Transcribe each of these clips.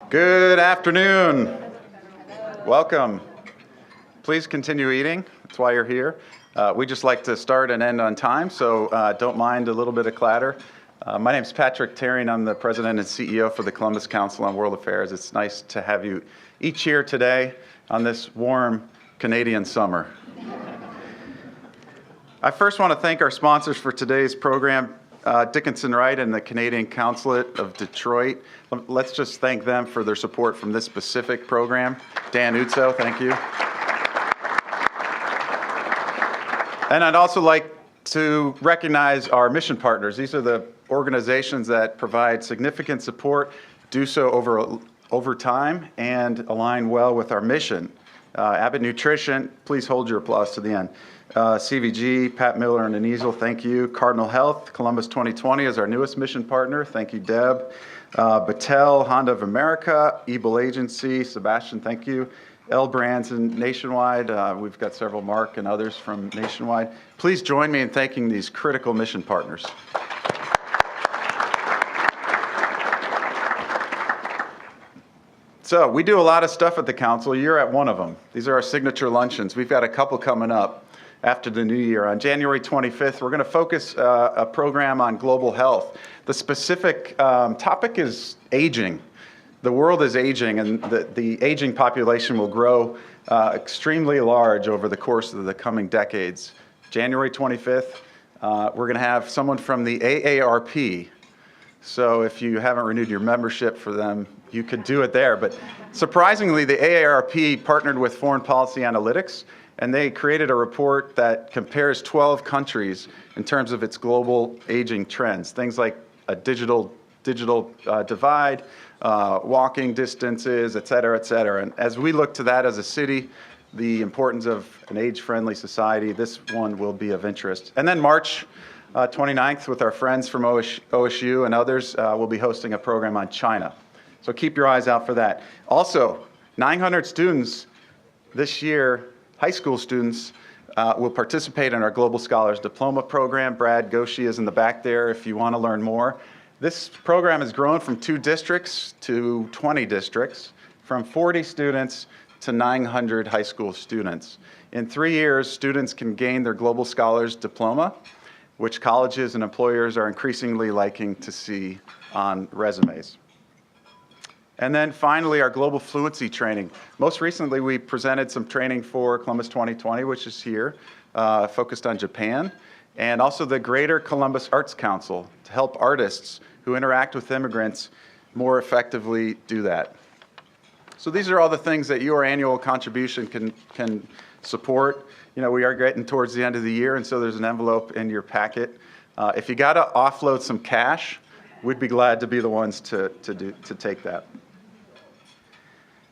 Good afternoon. Welcome. Please continue eating. That's why you're here. We just like to start and end on time, so don't mind a little bit of clatter. My name is Patrick Terry, and I'm the President and CEO for the Columbus Council on World Affairs. It's nice to have you each here today on this warm Canadian summer. I first want to thank our sponsors for today's program, Dickinson Wright and the Canadian Consulate of Detroit. Let's just thank them for their support from this specific program. Dan Utso, thank you. And I'd also like to recognize our mission partners. These are the organizations that provide significant support, do so over time, and align well with our mission. Abbott Nutrition, please hold your applause to the end. CVG, Pat Miller and Anisel, thank you. Cardinal Health, Columbus 2020 is our newest mission partner. Thank you, Deb. Battelle, Honda of America, Ebel Agency, Sebastian, thank you. L Brands and Nationwide, we've got several, Mark and others from Nationwide. Please join me in thanking these critical mission partners. So we do a lot of stuff at the Council. You're at one of them. These are our signature luncheons. We've got a couple coming up after the new year. On January 25th, we're going to focus a program on global health. The specific topic is aging. The world is aging, and the aging population will grow extremely large over the course of the coming decades. January 25th, we're going to have someone from the AARP. So if you haven't renewed your membership for them, you could do it there. But surprisingly, the AARP partnered with Foreign Policy Analytics, and they created a report that compares 12 countries in terms of its global aging trends. Things like a digital divide, walking distances, et cetera, et cetera. And as we look to that as a city, the importance of an age-friendly society, this one will be of interest. And then March 29th, with our friends from OSU and others, we'll be hosting a program on China. So keep your eyes out for that. Also, 900 students this year, high school students, will participate in our Global Scholars Diploma program. Brad Goshi is in the back there if you want to learn more. This program has grown from 2 districts to 20 districts, from 40 students to 900 high school students. In 3 years, students can gain their Global Scholars Diploma, which colleges and employers are increasingly liking to see on resumes. And then finally, our global fluency training. Most recently, we presented some training for Columbus 2020, which is here, focused on Japan, and also the Greater Columbus Arts Council to help artists who interact with immigrants more effectively do that. So these are all the things that your annual contribution can support. You know, we are getting towards the end of the year, and so there's an envelope in your packet. If you got to offload some cash, we'd be glad to be the ones to take that.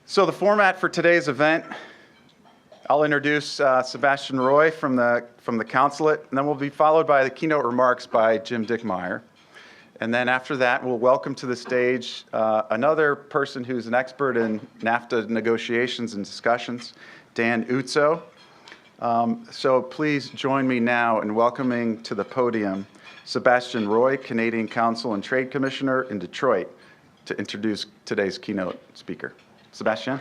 So the format for today's event, I'll introduce Sebastian Roy from the consulate, and then we'll be followed by the keynote remarks by Jim Dickmeyer. And then after that, we'll welcome to the stage another person who's an expert in NAFTA negotiations and discussions, Dan Utso. So please join me now in welcoming to the podium Sebastian Roy, Canadian Council and Trade Commissioner in Detroit, to introduce today's keynote speaker. Sebastian.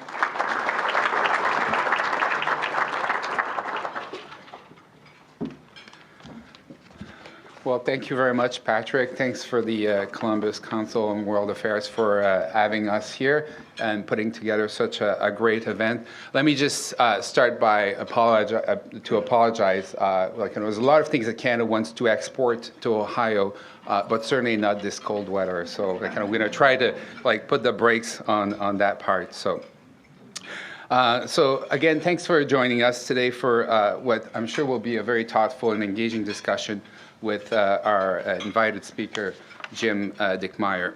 Well, thank you very much, Patrick. Thanks for the Columbus Council on World Affairs for having us here and putting together such a great event. Let me just start by apologize. Like, there's a lot of things that Canada wants to export to Ohio, but certainly not this cold weather. So we're going to try to put the brakes on that part. So again, thanks for joining us today for what I'm sure will be a very thoughtful and engaging discussion with our invited speaker, Jim Dickmeyer.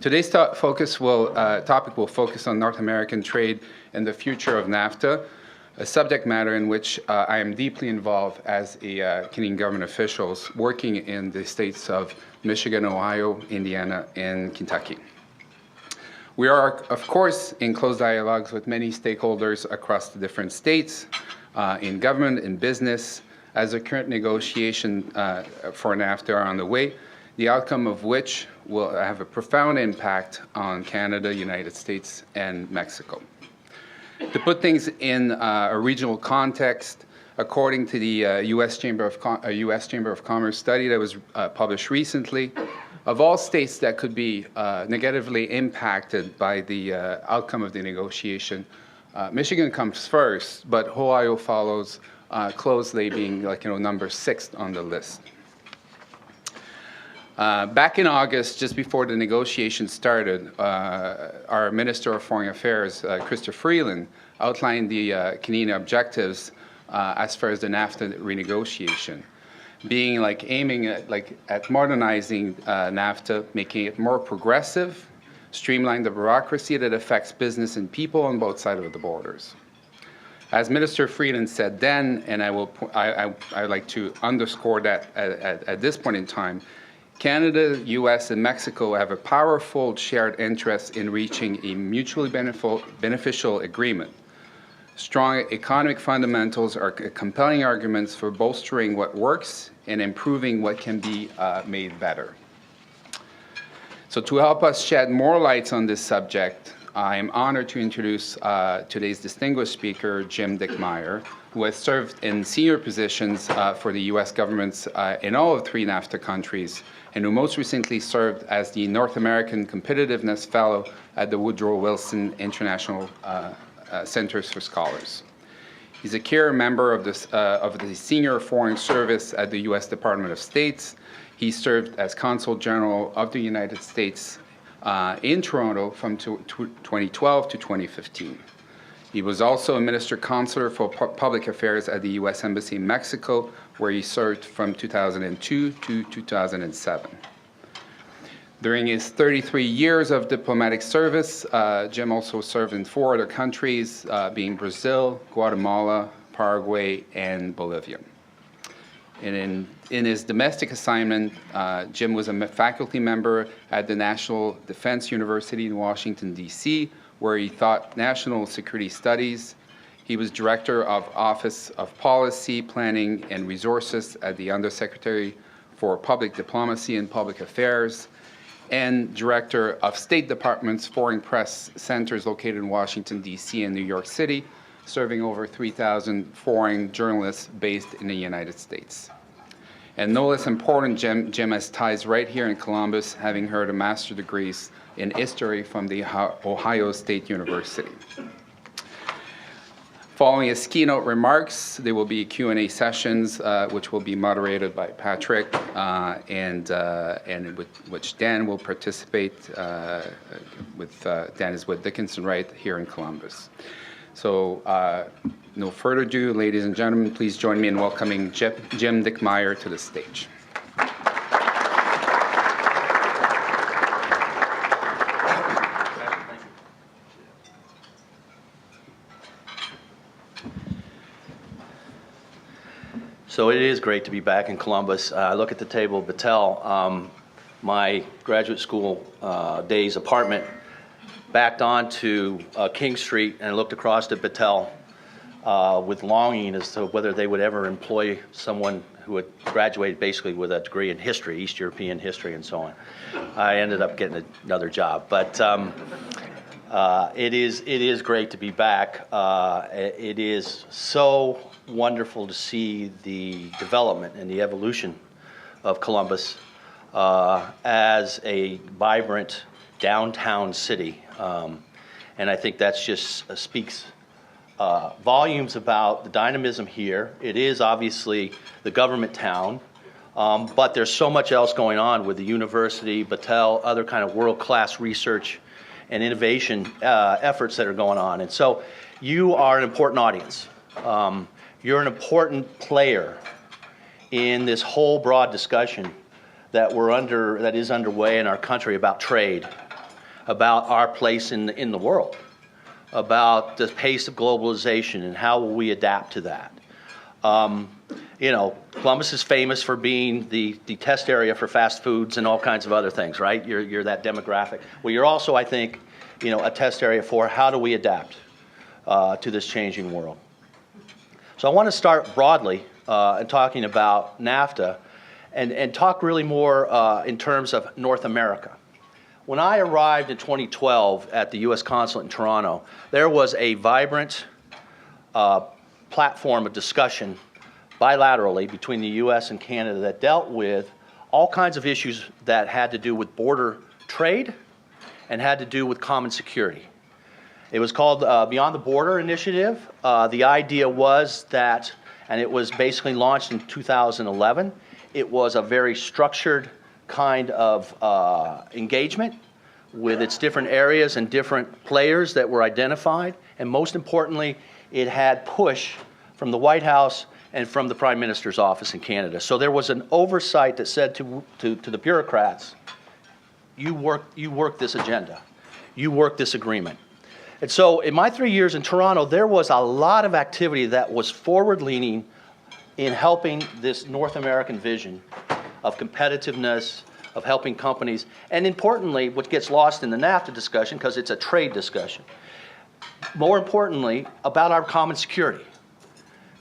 Today's topic will focus on North American trade and the future of NAFTA, a subject matter in which I am deeply involved as a Canadian government official working in the states of Michigan, Ohio, Indiana, and Kentucky. We are, of course, in close dialogues with many stakeholders across the different states, in government, in business, as the current negotiation for NAFTA are on the way, the outcome of which will have a profound impact on Canada, United States, and Mexico. To put things in a regional context, according to the U.S. Chamber of Commerce study that was published recently, of all states that could be negatively impacted by the outcome of the negotiation, Michigan comes first, but Ohio follows closely, being number 6 on the list. Back in August, just before the negotiations started, our Minister of Foreign Affairs, Chrystia Freeland, outlined the Canadian objectives as far as the NAFTA renegotiation, being aiming at modernizing NAFTA, making it more progressive, streamline the bureaucracy that affects business and people on both sides of the borders. As Minister Freeland said then, and I'd like to underscore that at this point in time, Canada, U.S., and Mexico have a powerful shared interest in reaching a mutually beneficial agreement. Strong economic fundamentals are compelling arguments for bolstering what works and improving what can be made better. So to help us shed more light on this subject, I am honored to introduce today's distinguished speaker, Jim Dickmeyer, who has served in senior positions for the U.S. governments in all of 3 NAFTA countries, and who most recently served as the North American Competitiveness Fellow at the Woodrow Wilson International Centers for Scholars. He's a career member of the Senior Foreign Service at the U.S. Department of State. He served as Consul General of the United States in Toronto from 2012 to 2015. He was also a Minister Consular for Public Affairs at the U.S. Embassy in Mexico, where he served from 2002 to 2007. During his 33 years of diplomatic service, Jim also served in 4 other countries, being Brazil, Guatemala, Paraguay, and Bolivia. And in his domestic assignment, Jim was a faculty member at the National Defense University in Washington, D.C., where he taught national security studies. He was director of Office of Policy, Planning, and Resources at the Undersecretary for Public Diplomacy and Public Affairs, and director of State Department's Foreign Press Centers located in Washington, D.C. and New York City, serving over 3,000 foreign journalists based in the United States. And no less important, Jim has ties right here in Columbus, having earned a master's degrees in history from the Ohio State University. Following his keynote remarks, there will be Q&A sessions, which will be moderated by Patrick, and which Dan will participate Dan is with Dickinson Wright here in Columbus. So no further ado, ladies and gentlemen, please join me in welcoming Jim Dickmeyer to the stage. So it is great to be back in Columbus. I look at the table of Battelle, my graduate school days apartment, backed onto King Street, and looked across at Battelle with longing as to whether they would ever employ someone who had graduated basically with a degree in history, East European history and so on. I ended up getting another job, but it is great to be back. It is so wonderful to see the development and the evolution of Columbus as a vibrant downtown city. And I think that's just speaks volumes about the dynamism here. It is obviously the government town, but there's so much else going on with the university, Battelle, other kind of world-class research and innovation efforts that are going on. And so you are an important audience. You're an important player in this whole broad discussion that is underway in our country about trade, about our place in the world, about the pace of globalization and how will we adapt to that. Columbus is famous for being the test area for fast foods and all kinds of other things, right? You're that demographic. Well, you're also, I think, a test area for how do we adapt to this changing world. So I want to start broadly in talking about NAFTA and talk really more in terms of North America. When I arrived in 2012 at the U.S. Consulate in Toronto, there was a vibrant platform of discussion bilaterally between the U.S. and Canada that dealt with all kinds of issues that had to do with border trade and had to do with common security. It was called Beyond the Border Initiative. The idea was that, and it was basically launched in 2011, it was a very structured kind of engagement with its different areas and different players that were identified, and most importantly, it had push from the White House and from the Prime Minister's office in Canada. So there was an oversight that said to the bureaucrats, you work this agenda, you work this agreement. And so in my 3 years in Toronto, there was a lot of activity that was forward-leaning in helping this North American vision of competitiveness, of helping companies, and importantly, what gets lost in the NAFTA discussion, because it's a trade discussion, more importantly, about our common security.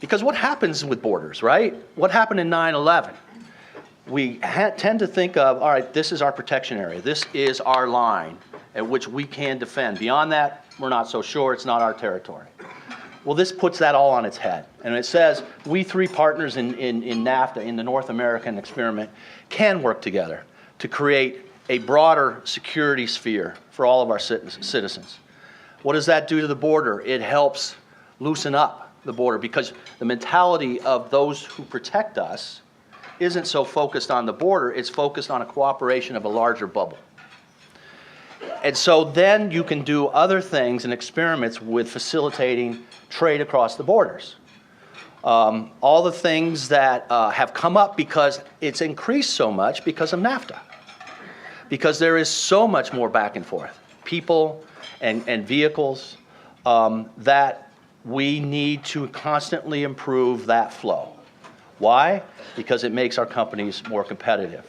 Because what happens with borders, right? What happened in 9/11? We tend to think of, all right, this is our protection area. This is our line at which we can defend. Beyond that, we're not so sure. It's not our territory. Well, this puts that all on its head. And it says we three partners in NAFTA, in the North American experiment, can work together to create a broader security sphere for all of our citizens. What does that do to the border? It helps loosen up the border, because the mentality of those who protect us isn't so focused on the border, it's focused on a cooperation of a larger bubble. And so then you can do other things and experiments with facilitating trade across the borders. All the things that have come up because it's increased so much because of NAFTA. Because there is so much more back and forth, people and vehicles, that we need to constantly improve that flow. Why? Because it makes our companies more competitive.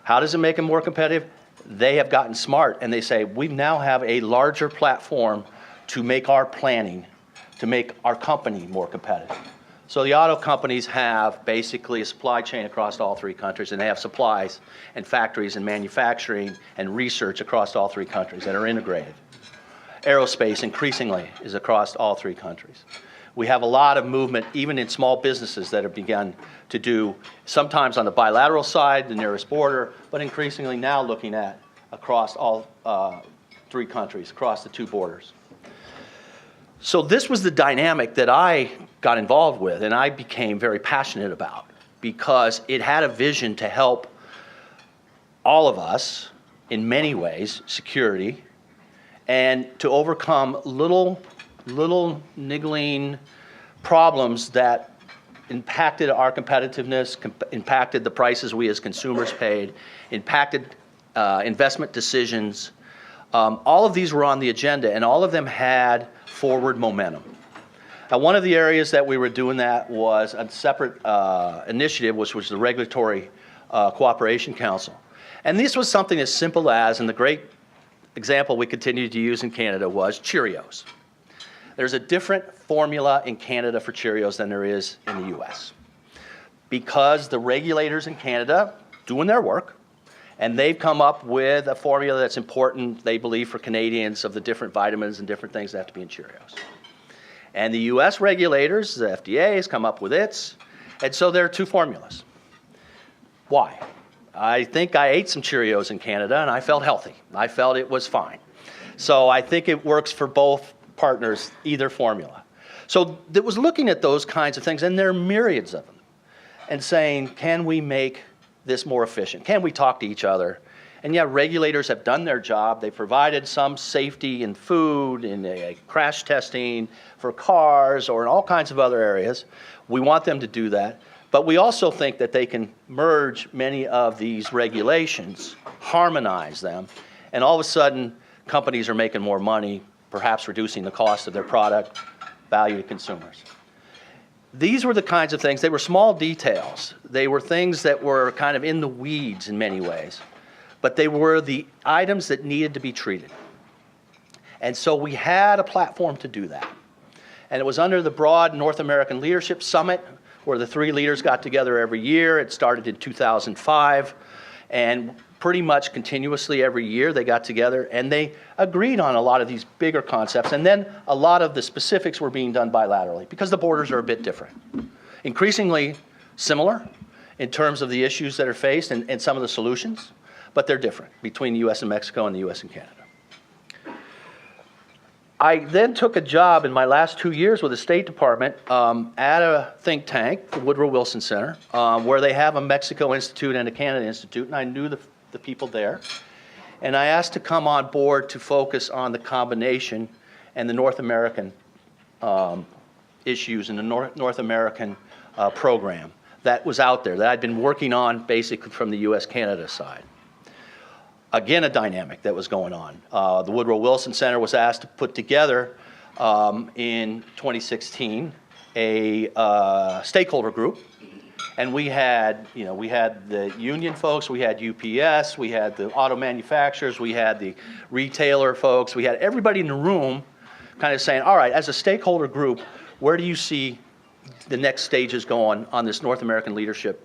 How does it make them more competitive? They have gotten smart, and they say, we now have a larger platform to make our planning, to make our company more competitive. So the auto companies have basically a supply chain across all three countries, and they have supplies and factories and manufacturing and research across all three countries that are integrated. Aerospace increasingly is across all three countries. We have a lot of movement, even in small businesses, that have begun to do, sometimes on the bilateral side, the nearest border, but increasingly now looking at across all three countries, across the two borders. So this was the dynamic that I got involved with and I became very passionate about, because it had a vision to help all of us, in many ways, security, and to overcome little niggling problems that impacted our competitiveness, impacted the prices we as consumers paid, impacted investment decisions. All of these were on the agenda, and all of them had forward momentum. Now, one of the areas that we were doing that was a separate initiative, which was the Regulatory Cooperation Council. And this was something as simple as, and the great example we continued to use in Canada was Cheerios. There's a different formula in Canada for Cheerios than there is in the US, because the regulators in Canada doing their work, and they've come up with a formula that's important, they believe, for Canadians, of the different vitamins and different things that have to be in Cheerios. And the US regulators, the FDA, has come up with its, and so there are two formulas. Why? I think I ate some Cheerios in Canada and I felt healthy. I felt it was fine. So I think it works for both partners, either formula. So it was looking at those kinds of things, and there are myriads of them, and saying, can we make this more efficient? Can we talk to each other? And yeah, regulators have done their job. They provided some safety in food, in crash testing for cars, or in all kinds of other areas. We want them to do that. But we also think that they can merge many of these regulations, harmonize them, and all of a sudden, companies are making more money, perhaps reducing the cost of their product, value to consumers. These were the kinds of things, they were small details. They were things that were kind of in the weeds in many ways, but they were the items that needed to be treated. And so we had a platform to do that. And it was under the broad North American Leadership Summit, where the three leaders got together every year. It started in 2005, and pretty much continuously every year they got together and they agreed on a lot of these bigger concepts, and then a lot of the specifics were being done bilaterally because the borders are a bit different. Increasingly similar in terms of the issues that are faced and some of the solutions, but they're different between the US and Mexico and the US and Canada. I then took a job in my last 2 years with the State Department at a think tank, the Woodrow Wilson Center, where they have a Mexico Institute and a Canada Institute, and I knew the people there. And I asked to come on board to focus on the combination and the North American issues and the North American program that was out there, that I'd been working on basically from the US-Canada side. Again, a dynamic that was going on. The Woodrow Wilson Center was asked to put together in 2016 a stakeholder group, and we had the union folks, we had UPS, we had the auto manufacturers, we had the retailer folks, we had everybody in the room kind of saying, all right, as a stakeholder group, where do you see the next stages going on this North American leadership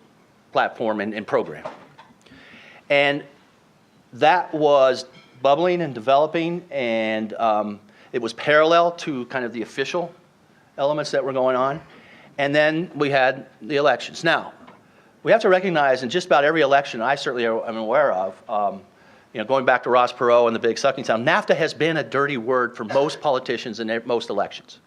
platform and program? And that was bubbling and developing, and it was parallel to kind of the official elements that were going on. And then we had the elections. Now, we have to recognize in just about every election I certainly am aware of, going back to Ross Perot and the big sucking sound, NAFTA has been a dirty word for most politicians in most elections.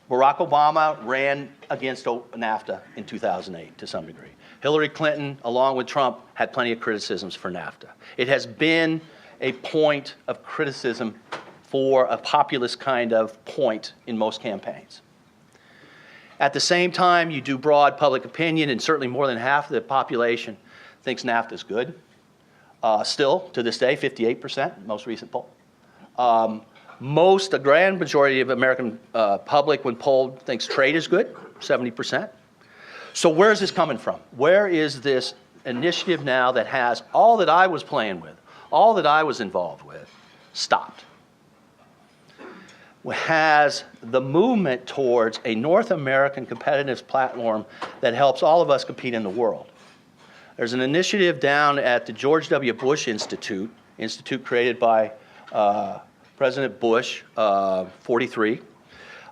Barack Obama ran against NAFTA in 2008 to some degree. Hillary Clinton, along with Trump, had plenty of criticisms for NAFTA. It has been a point of criticism for a populist kind of point in most campaigns. At the same time, you do broad public opinion, and certainly more than half of the population thinks NAFTA is good. Still, to this day, 58%, most recent poll. A grand majority of American public, when polled, thinks trade is good, 70%. So where is this coming from? Where is this initiative now that has all that I was playing with, all that I was involved with, stopped? Has the movement towards a North American competitive platform that helps all of us compete in the world. There's an initiative down at the George W. Bush Institute created by President Bush, 43,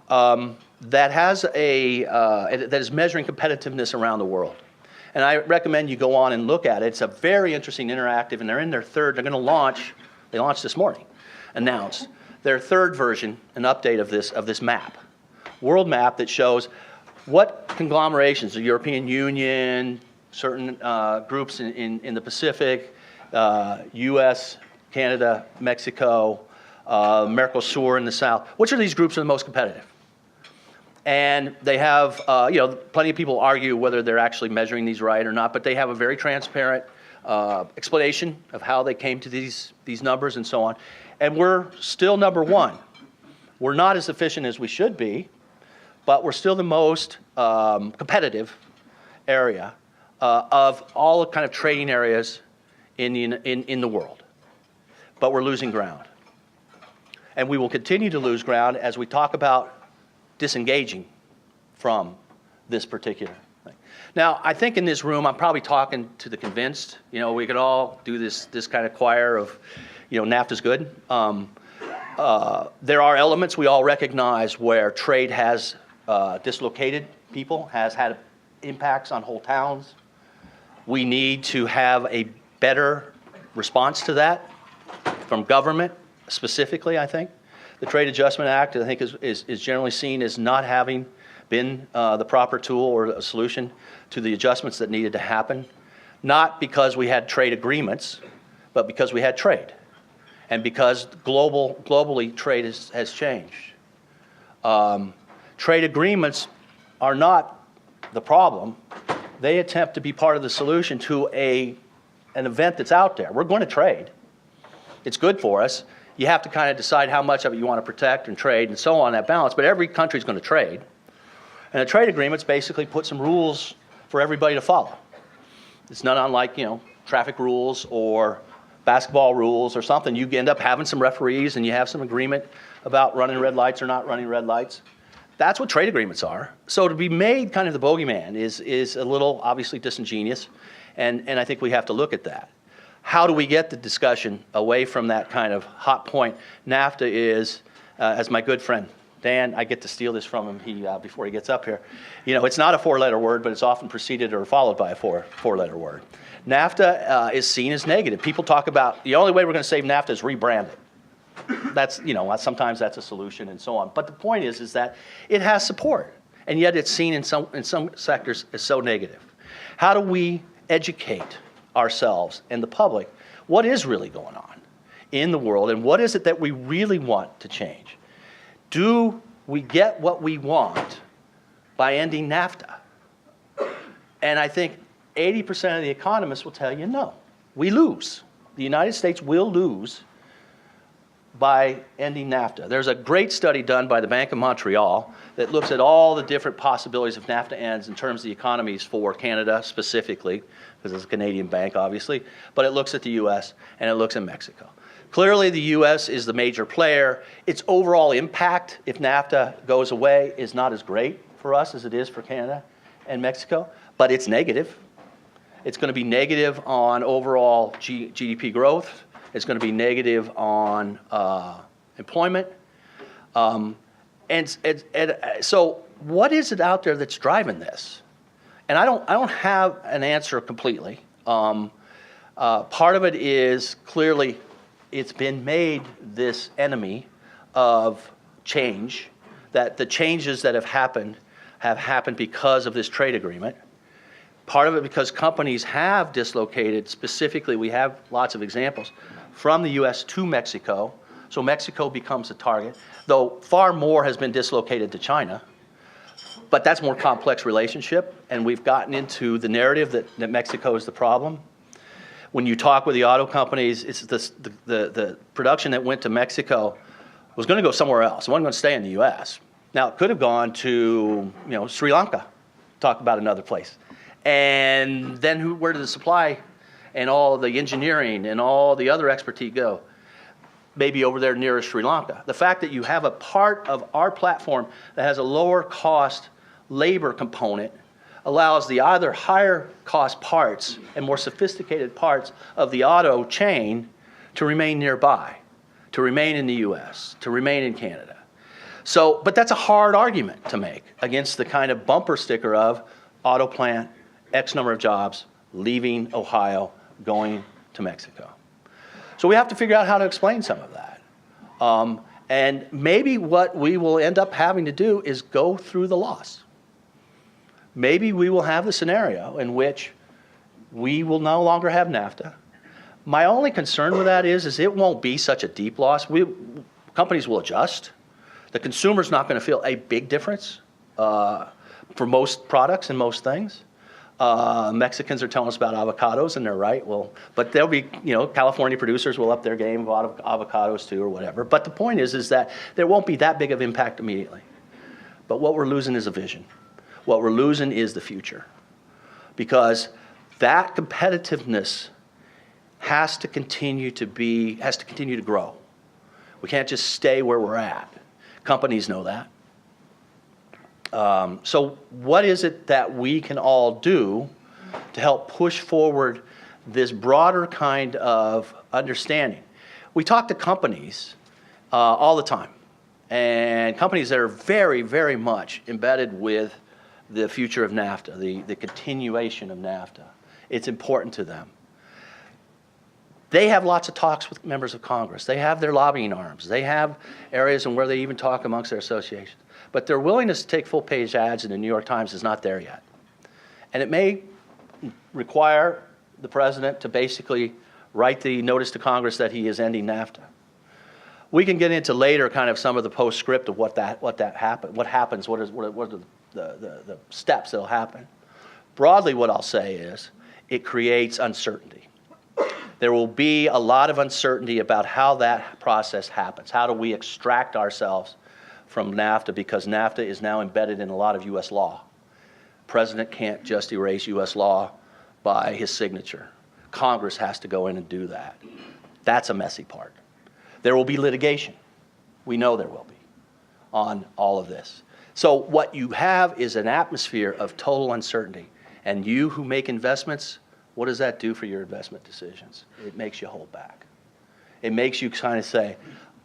that has that is measuring competitiveness around the world. And I recommend you go on and look at it. It's a very interesting, interactive, and they're in their third. They're going to launch. They launched this morning. Announced their third version, an update of this map, world map that shows what conglomerations, the European Union, certain groups in the Pacific, U.S., Canada, Mexico, Mercosur in the South. Which of these groups are the most competitive? And they have, plenty of people argue whether they're actually measuring these right or not, but they have a very transparent explanation of how they came to these numbers and so on. And we're still number one. We're not as efficient as we should be, but we're still the most competitive area of all the kind of trading areas in the world. But we're losing ground. And we will continue to lose ground as we talk about disengaging from this particular thing. Now, I think in this room, I'm probably talking to the convinced. We could all do this kind of choir of, NAFTA's good. There are elements we all recognize where trade has dislocated people, has had impacts on whole towns. We need to have a better response to that from government, specifically, I think. The Trade Adjustment Act, I think, is generally seen as not having been the proper tool or a solution to the adjustments that needed to happen, not because we had trade agreements, but because we had trade, and because globally trade has changed. Trade agreements are not the problem. They attempt to be part of the solution to an event that's out there. We're going to trade. It's good for us. You have to kind of decide how much of it you want to protect and trade and so on, that balance, but every country is going to trade. And the trade agreements basically put some rules for everybody to follow. It's not unlike, traffic rules or basketball rules or something. You end up having some referees and you have some agreement about running red lights or not running red lights. That's what trade agreements are. So to be made kind of the bogeyman is a little obviously disingenuous, and I think we have to look at that. How do we get the discussion away from that kind of hot point? NAFTA is, as my good friend Dan, I get to steal this from him before he gets up here. You know, it's not a four-letter word, but it's often preceded or followed by a four-letter word. NAFTA is seen as negative. People talk about the only way we're going to save NAFTA is rebrand it. That's, you know, sometimes that's a solution and so on. But the point is that it has support, and yet it's seen in some sectors as so negative. How do we educate ourselves and the public what is really going on in the world, and what is it that we really want to change? Do we get what we want by ending NAFTA? And I think 80% of the economists will tell you no. We lose. The United States will lose by ending NAFTA. There's a great study done by the Bank of Montreal that looks at all the different possibilities if NAFTA ends in terms of the economies for Canada specifically, because it's a Canadian bank, obviously, but it looks at the U.S. and it looks at Mexico. Clearly, the U.S. is the major player. Its overall impact, if NAFTA goes away, is not as great for us as it is for Canada and Mexico, but it's negative. It's going to be negative on overall GDP growth. It's going to be negative on employment. So what is it out there that's driving this? And I don't have an answer completely. Part of it is clearly it's been made this enemy of change, that the changes that have happened because of this trade agreement. Part of it because companies have dislocated, specifically, we have lots of examples, from the U.S. to Mexico. So Mexico becomes a target, though far more has been dislocated to China. But that's a more complex relationship, and we've gotten into the narrative that Mexico is the problem. When you talk with the auto companies, it's the production that went to Mexico was going to go somewhere else. It wasn't going to stay in the U.S. Now, it could have gone to, Sri Lanka, talk about another place. And then where did the supply and all the engineering and all the other expertise go? Maybe over there near Sri Lanka. The fact that you have a part of our platform that has a lower cost labor component allows the other higher cost parts and more sophisticated parts of the auto chain to remain nearby, to remain in the US, to remain in Canada. So, but that's a hard argument to make against the kind of bumper sticker of auto plant, X number of jobs, leaving Ohio, going to Mexico. So we have to figure out how to explain some of that. And maybe what we will end up having to do is go through the loss. Maybe we will have the scenario in which we will no longer have NAFTA. My only concern with that is it won't be such a deep loss. Companies will adjust. The consumer's not going to feel a big difference for most products and most things. Mexicans are telling us about avocados, and they're right. Well, but there'll be, California producers will up their game of avocados too, or whatever. But the point is that there won't be that big of impact immediately. But what we're losing is a vision. What we're losing is the future, because that competitiveness has to continue to grow. We can't just stay where we're at. Companies know that. So what is it that we can all do to help push forward this broader kind of understanding? We talk to companies all the time, and companies that are very, very much embedded with the future of NAFTA, the continuation of NAFTA. It's important to them. They have lots of talks with members of Congress. They have their lobbying arms. They have areas where they even talk amongst their associations. But their willingness to take full-page ads in the New York Times is not there yet. And it may require the president to basically write the notice to Congress that he is ending NAFTA. We can get into later kind of some of the postscript of what happens, what are the steps that'll happen. Broadly, what I'll say is it creates uncertainty. There will be a lot of uncertainty about how that process happens. How do we extract ourselves from NAFTA, because NAFTA is now embedded in a lot of U.S. law. The president can't just erase U.S. law by his signature. Congress has to go in and do that. That's a messy part. There will be litigation. We know there will be on all of this. So what you have is an atmosphere of total uncertainty. And you who make investments, what does that do for your investment decisions? It makes you hold back. It makes you kind of say,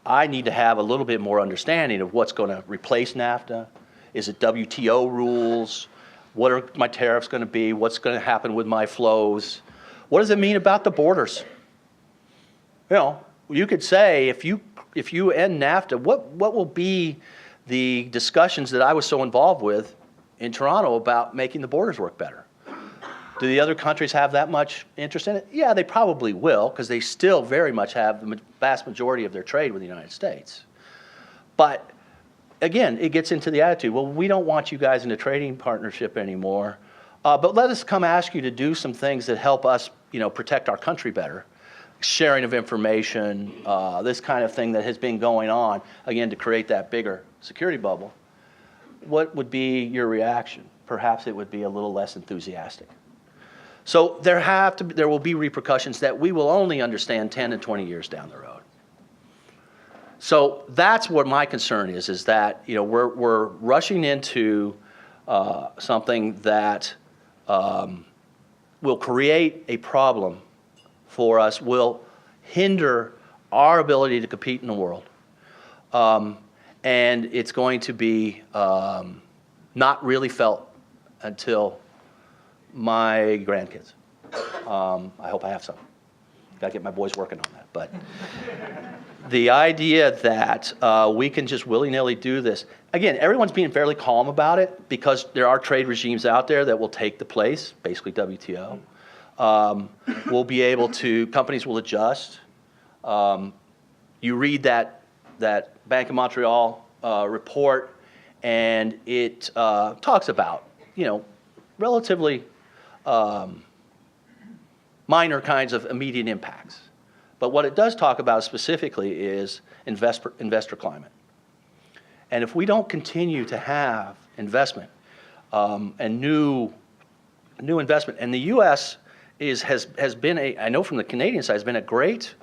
I need to have a little bit more understanding of what's going to replace NAFTA. Is it WTO rules? What are my tariffs going to be? What's going to happen with my flows? What does it mean about the borders? You know, you could say, if you end NAFTA, what will be the discussions that I was so involved with in Toronto about making the borders work better? Do the other countries have that much interest in it? Yeah, they probably will, because they still very much have the vast majority of their trade with the United States. But again, it gets into the attitude, well, we don't want you guys in a trading partnership anymore, but let us come ask you to do some things that help us, you know, protect our country better. Sharing of information, this kind of thing that has been going on, again, to create that bigger security bubble. What would be your reaction? Perhaps it would be a little less enthusiastic. So there will be repercussions that we will only understand 10 and 20 years down the road. So that's what my concern is that, you know, we're rushing into something that will create a problem for us, will hinder our ability to compete in the world. And it's going to be not really felt until my grandkids. I hope I have some. Got to get my boys working on that. But the idea that we can just willy-nilly do this, again, everyone's being fairly calm about it because there are trade regimes out there that will take the place, basically WTO. We'll be able to, companies will adjust. You read that Bank of Montreal report, and it talks about, you know, relatively minor kinds of immediate impacts. But what it does talk about specifically is investor climate. And if we don't continue to have investment and new investment, and the U.S. has been I know from the Canadian side, has been a great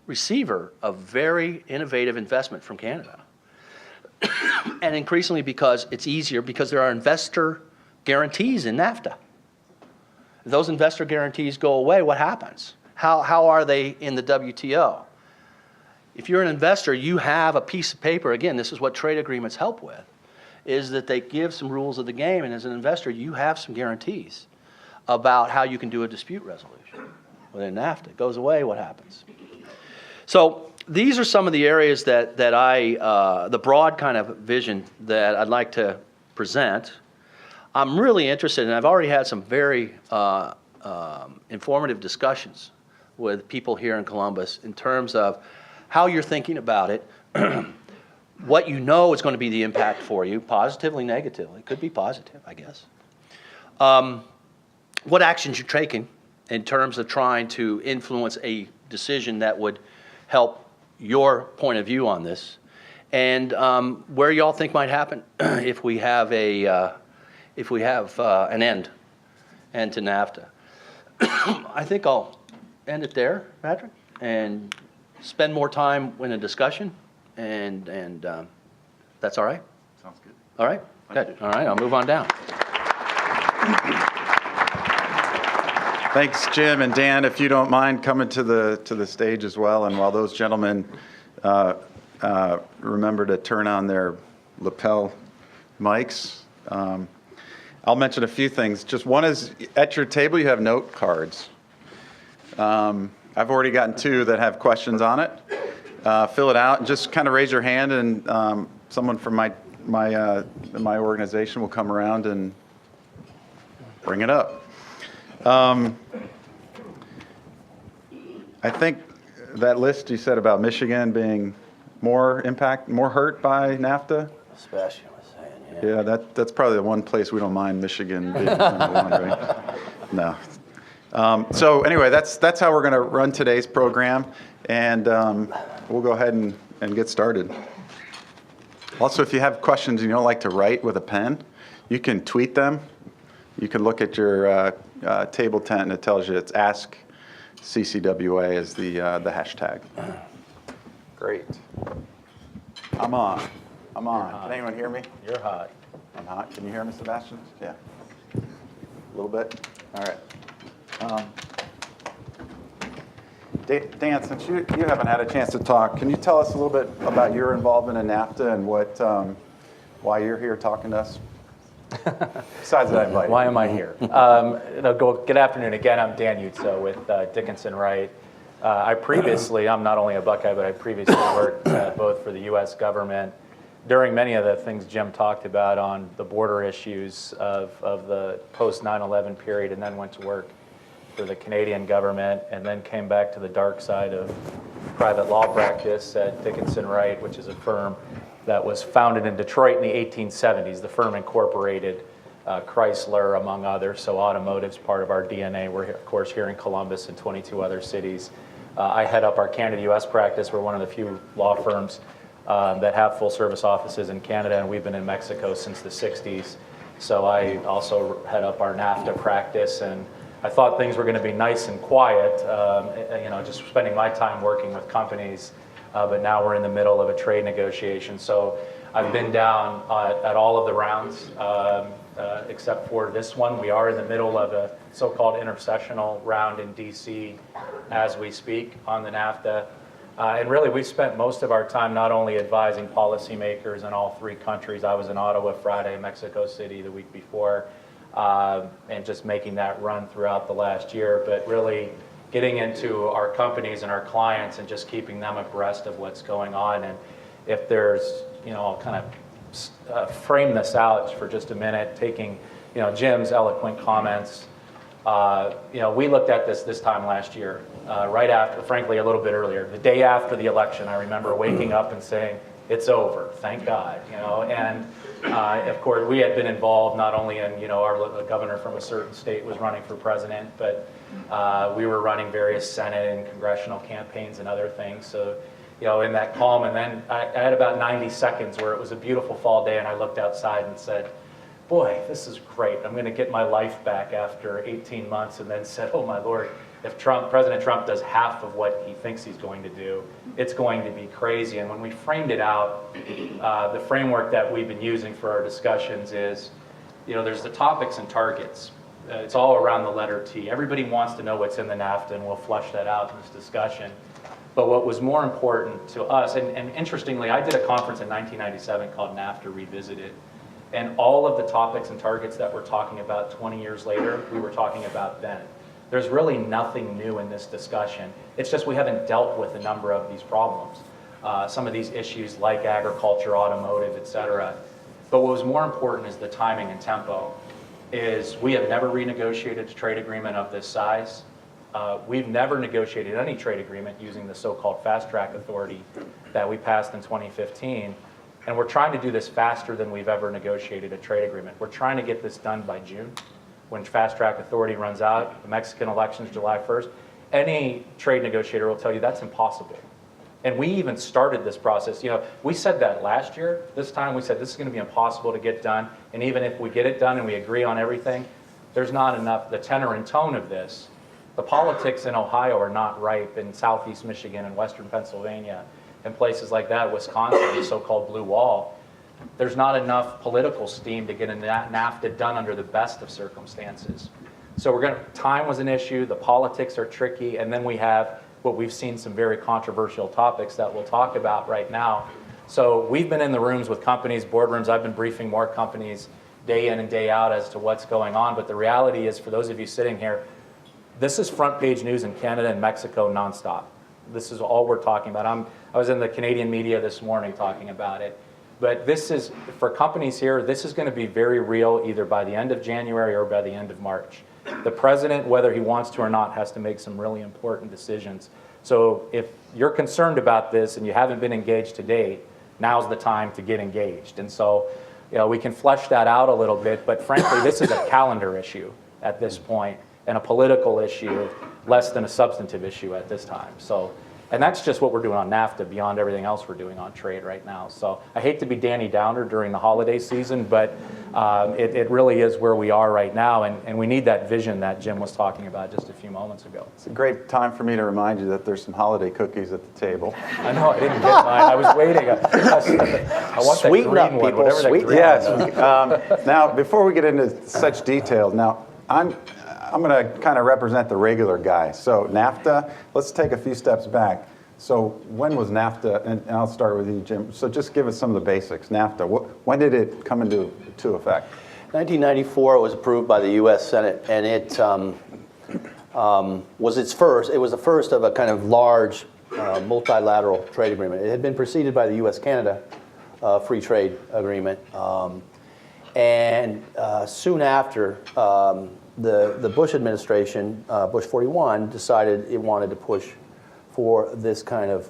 receiver of very innovative investment from Canada. And increasingly because it's easier, because there are investor guarantees in NAFTA. If those investor guarantees go away, what happens? How are they in the WTO? If you're an investor, you have a piece of paper. Again, this is what trade agreements help with, is that they give some rules of the game, and as an investor, you have some guarantees about how you can do a dispute resolution. Within NAFTA, it goes away, what happens? So these are some of the areas that the broad kind of vision that I'd like to present. I'm really interested, and I've already had some very informative discussions with people here in Columbus in terms of how you're thinking about it, what you know is going to be the impact for you, positively, negatively. It could be positive, I guess. What actions you're taking in terms of trying to influence a decision that would help your point of view on this, and where y'all think might happen if we have an end to NAFTA. I think I'll end it there, Patrick, and spend more time in a discussion, and that's all right? Sounds good. All right? Good. All right, I'll move on down. Thanks, Jim and Dan. If you don't mind coming to the stage as well, and while those gentlemen remember to turn on their lapel mics, I'll mention a few things. Just one is, at your table you have note cards. I've already gotten 2 that have questions on it. Fill it out and just kind of raise your hand, and someone from my organization will come around and bring it up. I think that list you said about Michigan being more hurt by NAFTA. Especially, I was saying, Yeah, that's probably the one place we don't mind Michigan being number 1, right? No. So anyway, that's how we're going to run today's program, and we'll go ahead and get started. Also, if you have questions and you don't like to write with a pen, you can tweet them. You can look at your table tent, and it tells you it's Ask CCWA is the hashtag. Great. I'm on. Can anyone hear me? You're hot. I'm hot. Can you hear me, Sebastian? Yeah. A little bit? All right. Dan, since you haven't had a chance to talk, can you tell us a little bit about your involvement in NAFTA and why you're here talking to us? Besides that, I invited. Why am I here? Good afternoon again. I'm Dan Utso with Dickinson Wright. I'm not only a Buckeye, but I previously worked both for the U.S. government during many of the things Jim talked about on the border issues of the post 9/11 period, and then went to work for the Canadian government, and then came back to the dark side of private law practice at Dickinson Wright, which is a firm that was founded in Detroit in the 1870s. The firm incorporated Chrysler, among others, so automotive's part of our DNA. We're, of course, here in Columbus and 22 other cities. I head up our Canada-U.S. practice. We're one of the few law firms that have full-service offices in Canada, and we've been in Mexico since the 60s. So I also head up our NAFTA practice, and I thought things were going to be nice and quiet, just spending my time working with companies, but now we're in the middle of a trade negotiation. So I've been down at all of the rounds, except for this one. We are in the middle of a so-called intercessional round in D.C. as we speak on the NAFTA. And really, we've spent most of our time not only advising policymakers in all three countries. I was in Ottawa Friday, Mexico City the week before, and just making that run throughout the last year, but really getting into our companies and our clients and just keeping them abreast of what's going on. And if there's, I'll kind of frame this out for just a minute, taking, Jim's eloquent comments. We looked at this time last year, right after, frankly, a little bit earlier, the day after the election. I remember waking up and saying, it's over, thank God, and of course we had been involved not only in, the governor from a certain state was running for president, but we were running various Senate and congressional campaigns and other things. So, in that calm, and then I had about 90 seconds where it was a beautiful fall day, and I looked outside and said, boy, this is great. I'm going to get my life back after 18 months, and then said, oh my Lord, if President Trump does half of what he thinks he's going to do, it's going to be crazy. And when we framed it out, the framework that we've been using for our discussions is, there's the topics and targets. It's all around the letter T. Everybody wants to know what's in the NAFTA, and we'll flesh that out in this discussion. But what was more important to us, and interestingly, I did a conference in 1997 called NAFTA Revisited. And all of the topics and targets that we're talking about 20 years later, we were talking about then. There's really nothing new in this discussion. It's just we haven't dealt with a number of these problems. Some of these issues like agriculture, automotive, et cetera. But what was more important is the timing and tempo. Is we have never renegotiated a trade agreement of this size. We've never negotiated any trade agreement using the so-called fast track authority that we passed in 2015. And we're trying to do this faster than we've ever negotiated a trade agreement. We're trying to get this done by June, when fast track authority runs out. The Mexican elections July 1st. Any trade negotiator will tell you that's impossible. And we even started this process. We said that last year. This time we said this is going to be impossible to get done. And even if we get it done and we agree on everything, there's not enough. The tenor and tone of this, the politics in Ohio are not ripe, in southeast Michigan and western Pennsylvania, and places like that, Wisconsin, the so-called blue wall. There's not enough political steam to get a NAFTA done under the best of circumstances. So time was an issue, the politics are tricky, and then we have what we've seen some very controversial topics that we'll talk about right now. So we've been in the rooms with companies, boardrooms. I've been briefing more companies day in and day out as to what's going on. But the reality is, for those of you sitting here, this is front page news in Canada and Mexico nonstop. This is all we're talking about. I was in the Canadian media this morning talking about it. But this is, for companies here, this is going to be very real either by the end of January or by the end of March. The president, whether he wants to or not, has to make some really important decisions. So if you're concerned about this and you haven't been engaged to date, now's the time to get engaged. And so, we can flesh that out a little bit, but frankly, this is a calendar issue at this point and a political issue less than a substantive issue at this time. So And that's just what we're doing on NAFTA beyond everything else we're doing on trade right now. So I hate to be Danny Downer during the holiday season, but it really is where we are right now. And we need that vision that Jim was talking about just a few moments ago. It's a great time for me to remind you that there's some holiday cookies at the table. I know, I didn't get mine. I was waiting. I want that Sweeten green up, one, people, whatever that sweeten green Yes. one is. Now, before we get into such detail, now I'm going to kind of represent the regular guy. So NAFTA, let's take a few steps back. So when was NAFTA, and I'll start with you, Jim. So just give us some of the basics. NAFTA, when did it come into effect? 1994, it was approved by the U.S. Senate, and it was its first. It was the first of a kind of large multilateral trade agreement. It had been preceded by the U.S.-Canada free trade agreement, and soon after, the Bush administration, Bush 41, decided it wanted to push for this kind of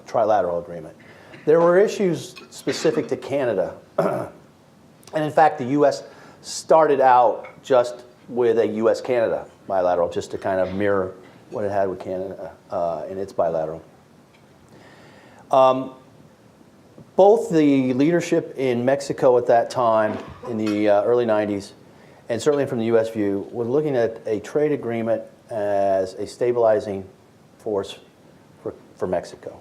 trilateral agreement. There were issues specific to Canada. And in fact, the U.S. started out just with a U.S.-Canada bilateral, just to kind of mirror what it had with Canada in its bilateral. Both the leadership in Mexico at that time, in the early 90s, and certainly from the U.S. view, was looking at a trade agreement as a stabilizing force for Mexico,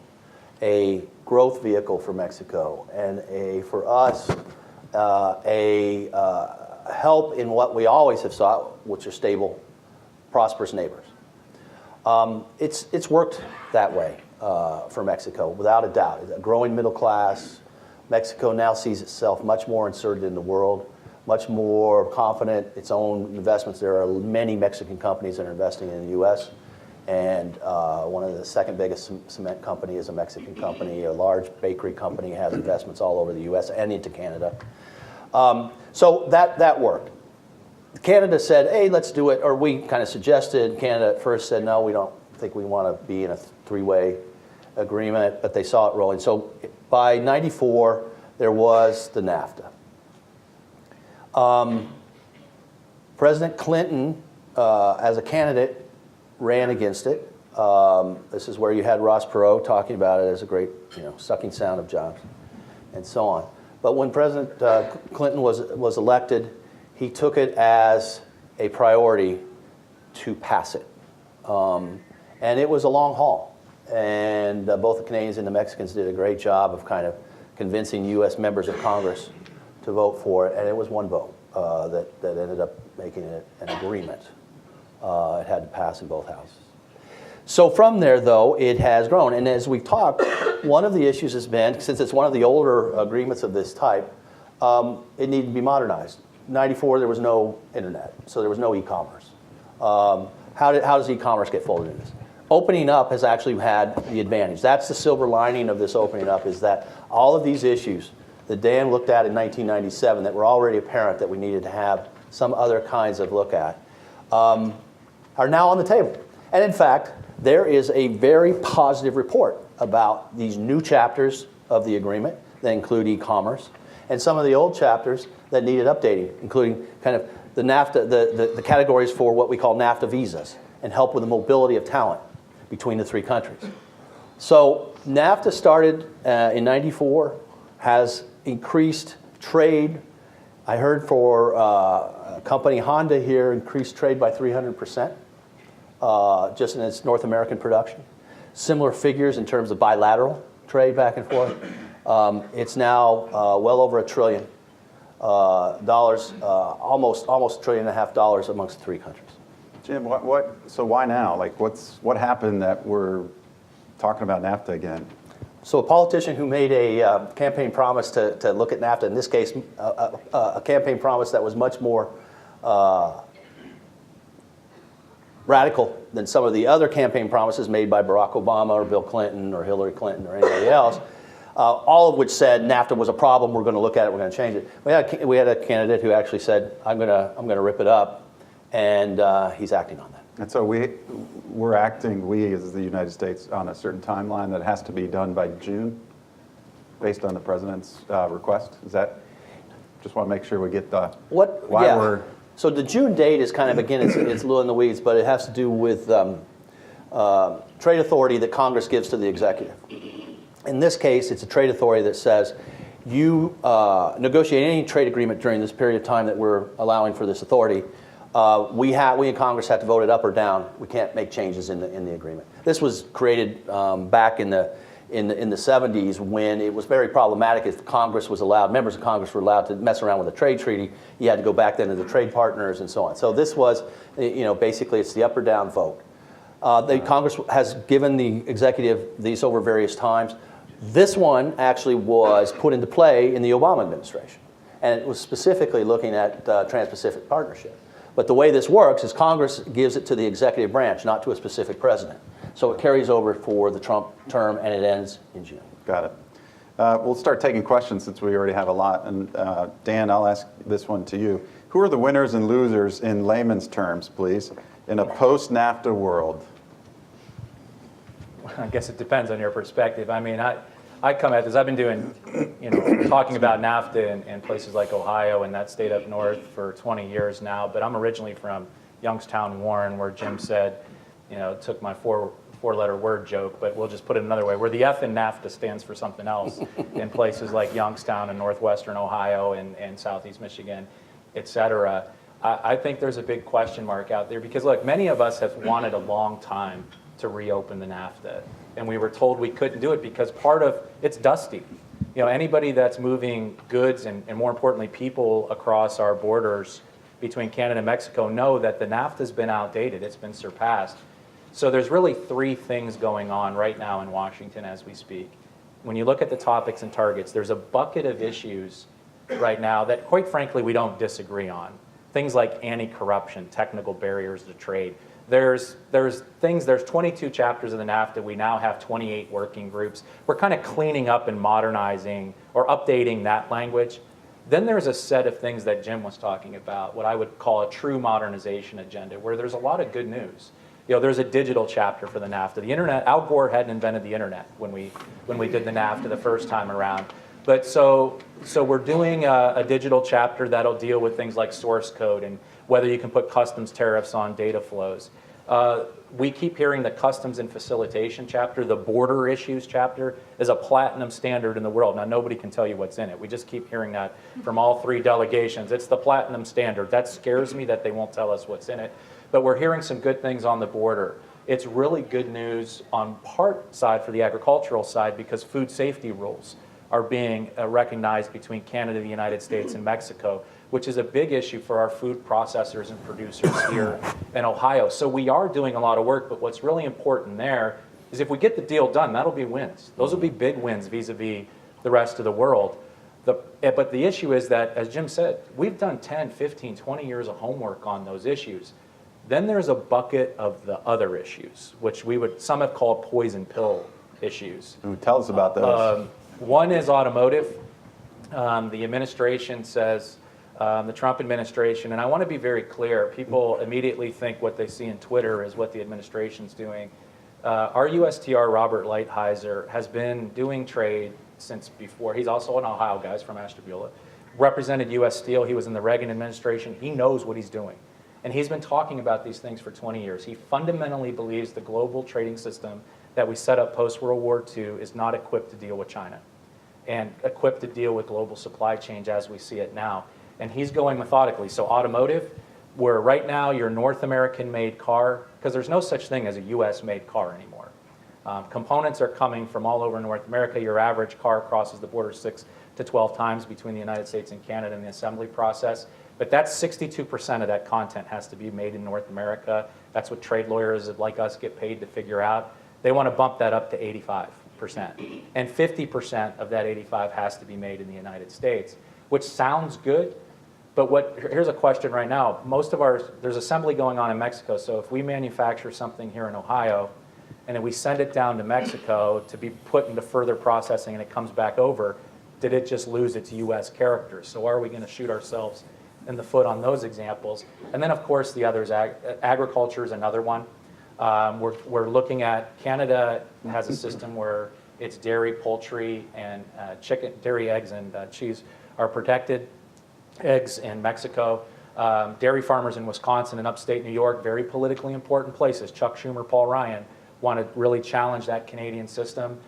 a growth vehicle for Mexico, and for us, a help in what we always have sought, which are stable, prosperous neighbors. It's worked that way for Mexico, without a doubt. A growing middle class. Mexico now sees itself much more inserted in the world, much more confident its own investments. There are many Mexican companies that are investing in the U.S., and one of the second biggest cement company is a Mexican company. A large bakery company has investments all over the U.S. and into Canada. So that worked. Canada said, hey, let's do it, or we kind of suggested. Canada at first said, no, we don't think we want to be in a three-way agreement, but they saw it rolling. So by '94, there was the NAFTA. President Clinton, as a candidate, ran against it. This is where you had Ross Perot talking about it as a great, sucking sound of jobs, and so on. But when President Clinton was elected, he took it as a priority to pass it. And it was a long haul. And both the Canadians and the Mexicans did a great job of kind of convincing U.S. members of Congress to vote for it. And it was one vote that ended up making it an agreement. It had to pass in both houses. So from there, though, it has grown. And as we've talked, one of the issues has been, since it's one of the older agreements of this type, it needed to be modernized. In '94, there was no internet, so there was no e-commerce. How does e-commerce get folded in this? Opening up has actually had the advantage. That's the silver lining of this opening up, is that all of these issues that Dan looked at in 1997 that were already apparent that we needed to have some other kinds of look at, are now on the table. And in fact, there is a very positive report about these new chapters of the agreement that include e-commerce, and some of the old chapters that needed updating, including kind of the NAFTA, the categories for what we call NAFTA visas, and help with the mobility of talent between the three countries. So NAFTA started in '94, has increased trade. I heard for company Honda here increased trade by 300%, just in its North American production. Similar figures in terms of bilateral trade back and forth. It's now well over $1 trillion, almost $1.5 trillion amongst the three countries. Jim, so why now? Like, what happened that we're talking about NAFTA again? So a politician who made a campaign promise to look at NAFTA, in this case, a campaign promise that was much more radical than some of the other campaign promises made by Barack Obama or Bill Clinton or Hillary Clinton or anybody else, all of which said NAFTA was a problem, we're going to look at it, we're going to change it. We had a candidate who actually said, I'm going to rip it up, and he's acting on that. And so we're acting, we as the United States, on a certain timeline that has to be done by June, based on the president's request. Is that? Just want to make sure we get the So the June date is kind of, again, it's a little in the weeds, but it has to do with trade authority that Congress gives to the executive. In this case, it's a trade authority that says you negotiate any trade agreement during this period of time that we're allowing for this authority. We in Congress have to vote it up or down. We can't make changes in the agreement. This was created back in the 70s when it was very problematic. If Congress was allowed, members of Congress were allowed to mess around with a trade treaty, you had to go back then to the trade partners and so on. So this was, basically it's the up or down vote. Congress has given the executive these over various times. This one actually was put into play in the Obama administration, and it was specifically looking at Trans-Pacific Partnership. But the way this works is Congress gives it to the executive branch, not to a specific president. So it carries over for the Trump term, and it ends in June. Got it. We'll start taking questions since we already have a lot. And Dan, I'll ask this one to you. Who are the winners and losers in layman's terms, please, in a post-NAFTA world? I guess it depends on your perspective. I mean, I come at this, I've been doing, talking about NAFTA in places like Ohio and that state up north for 20 years now, but I'm originally from Youngstown, Warren, where Jim said, took my four-letter word joke, but we'll just put it another way, where the F in NAFTA stands for something else in places like Youngstown and northwestern Ohio and southeast Michigan, et cetera. I think there's a big question mark out there because, look, many of us have wanted a long time to reopen the NAFTA. And we were told we couldn't do it because it's dusty. Anybody that's moving goods and more importantly, people across our borders between Canada and Mexico know that the NAFTA's been outdated, it's been surpassed. So there's really three things going on right now in Washington as we speak. When you look at the topics and targets, there's a bucket of issues right now that quite frankly we don't disagree on. Things like anti-corruption, technical barriers to trade. There's 22 chapters of the NAFTA. We now have 28 working groups. We're kind of cleaning up and modernizing or updating that language. Then there's a set of things that Jim was talking about, what I would call a true modernization agenda, where there's a lot of good news. There's a digital chapter for the NAFTA. The internet, Al Gore hadn't invented the internet when we did the NAFTA the first time around. But so we're doing a digital chapter that'll deal with things like source code and whether you can put customs tariffs on data flows. We keep hearing the customs and facilitation chapter, the border issues chapter, is a platinum standard in the world. Now, nobody can tell you what's in it. We just keep hearing that from all three delegations. It's the platinum standard. That scares me that they won't tell us what's in it. But we're hearing some good things on the border. It's really good news on part side for the agricultural side because food safety rules are being recognized between Canada, the United States, and Mexico, which is a big issue for our food processors and producers here in Ohio. So we are doing a lot of work, but what's really important there is if we get the deal done, that'll be wins. Those will be big wins vis-a-vis the rest of the world. But the issue is that, as Jim said, we've done 10, 15, 20 years of homework on those issues. Then there's a bucket of the other issues, which some have called poison pill issues. Ooh, tell us about those. One is automotive. The administration says, the Trump administration, and I want to be very clear, people immediately think what they see in Twitter is what the administration's doing. Our USTR, Robert Lighthizer, has been doing trade since before. He's also an Ohio guy, he's from Ashtabula. Represented U.S. Steel, he was in the Reagan administration. He knows what he's doing. And he's been talking about these things for 20 years. He fundamentally believes the global trading system that we set up post-World War II is not equipped to deal with China and equipped to deal with global supply chains as we see it now. And he's going methodically. So automotive, where right now your North American-made car, because there's no such thing as a US-made car anymore. Components are coming from all over North America. Your average car crosses the border 6 to 12 times between the United States and Canada in the assembly process. But that's 62% of that content has to be made in North America. That's what trade lawyers like us get paid to figure out. They want to bump that up to 85%. And 50% of that 85 has to be made in the United States, which sounds good. But here's a question right now. There's assembly going on in Mexico. So if we manufacture something here in Ohio and then we send it down to Mexico to be put into further processing and it comes back over, did it just lose its US character? So are we going to shoot ourselves in the foot on those examples? And then of course the others, agriculture is another one. We're looking at, Canada has a system where it's dairy, poultry, and chicken, dairy, eggs, and cheese are protected. Eggs in Mexico. Dairy farmers in Wisconsin and upstate New York, very politically important places. Chuck Schumer, Paul Ryan want to really challenge that Canadian system